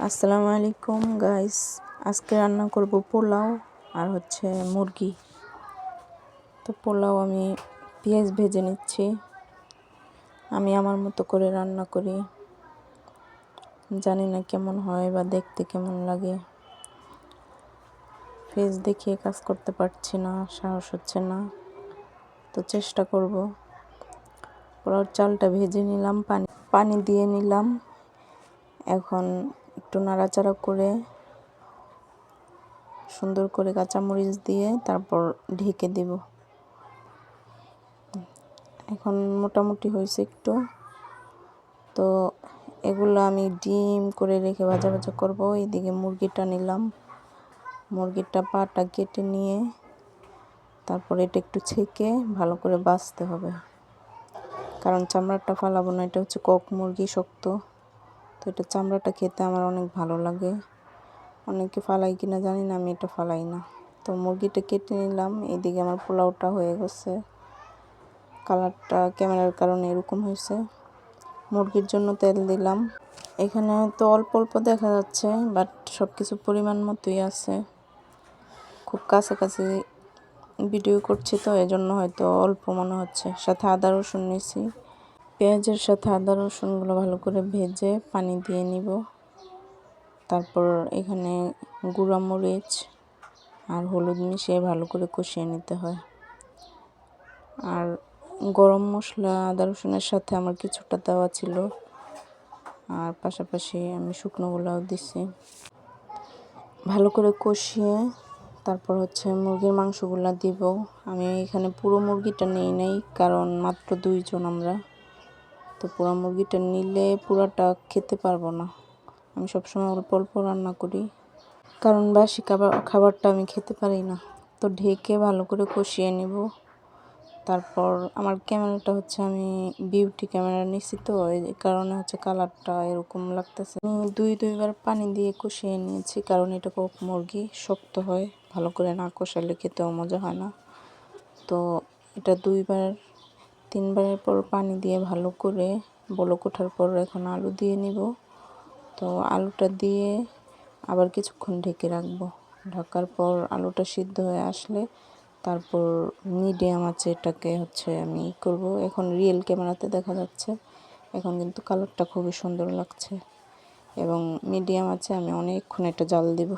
আসসালামু আলাইকুম গাইস, আজকে রান্না করব পোলাও আর মুরগি। তো পোলাও আমি পেঁয়াজ ভেজে নিচ্ছি। আমি আমার মতো করে রান্না করি, জানি না কেমন হয় বা দেখতে কেমন লাগে। ফেস দেখিয়ে কাজ করতে পারছি না, সাহস হচ্ছে না, তো চেষ্টা করব। পোলাওর চালটা ভেজে নিলাম, পানি দিয়ে নিলাম। এখন একটু নাড়াচাড়া করে সুন্দর করে কাঁচামরিচ দিয়ে তারপর ঢেকে দেব। এখন মোটামুটি হয়েছে একটু। তো এগুলো আমি ডিম করে রেখে ভাজা ভাজা করব। এইদিকে মুরগিটা নিলাম, মুরগিটা পাটা কেটে নিয়ে তারপর এটা একটু ছেঁকে ভালো করে বাছতে হবে, কারণ চামড়াটা ফালাবো না। এটা কক মুরগি, শক্ত। তো এটা চামড়াটা খেতে আমার অনেক ভালো লাগে। অনেকে ফালাই কিনা জানি না, আমি এটা ফালাই না। তো মুরগিটা কেটে নিলাম। এইদিকে আমার পোলাওটা হয়ে গেছে। কালারটা ক্যামেরার কারণে এরকম হয়েছে। মুরগির জন্য তেল দিলাম। এখানে তো অল্প অল্প দেখা যাচ্ছে, বাট সব কিছু পরিমাণ মতোই আছে। খুব কাছাকাছি ভিডিও করছি তো এজন্য হয়তো অল্প মনে হচ্ছে। সাথে আদা রসুন নিয়েছি। পেঁয়াজের সাথে আদা রসুনগুলো ভালো করে ভেজে পানি দিয়ে নিব। তারপর এখানে গুঁড়া মরিচ আর হলুদ মিশিয়ে ভালো করে কষিয়ে নিতে হয়। আর গরম মশলা আদা রসুনের সাথে আমার কিছুটা দেওয়া ছিল, আর পাশাপাশি আমি শুকনোগুলাও দিছি। ভালো করে কষিয়ে তারপর মুরগির মাংসগুলা দিব। আমি এখানে পুরো মুরগিটা নেই নাই, কারণ মাত্র 2 জন আমরা। তো পুরো মুরগিটা নিলে পুরাটা খেতে পারবো না। আমি সবসময় অল্প অল্প রান্না করি, কারণ বাসি খাবারটা আমি খেতে পারি না। তো ঢেকে ভালো করে কষিয়ে নিব। তারপর আমার ক্যামেরাটা আমি বিউটি ক্যামেরা নিছি, তো এই কারণে কালারটা এরকম লাগতেছে। আমি দুইবার পানি দিয়ে কষিয়ে নিয়েছি, কারণ এটা কক মুরগি, শক্ত হয়। ভালো করে না কষালে খেতেও মজা হয় না। তো এটা 2-3বারের পর পানি দিয়ে ভালো করে বলক ওঠার পর এখন আলু দিয়ে নিব। তো আলুটা দিয়ে আবার কিছুক্ষণ ঢেকে রাখবো। ঢাকার পর আলুটা সিদ্ধ হয়ে আসলে তারপর মিডিয়াম আছে এটাকে আমি করব। এখন রিয়েল ক্যামেরাতে দেখা যাচ্ছে, এখন কিন্তু কালারটা খুবই সুন্দর লাগছে। এবং মিডিয়াম আছে আমি অনেকক্ষণ এটা জাল দিব।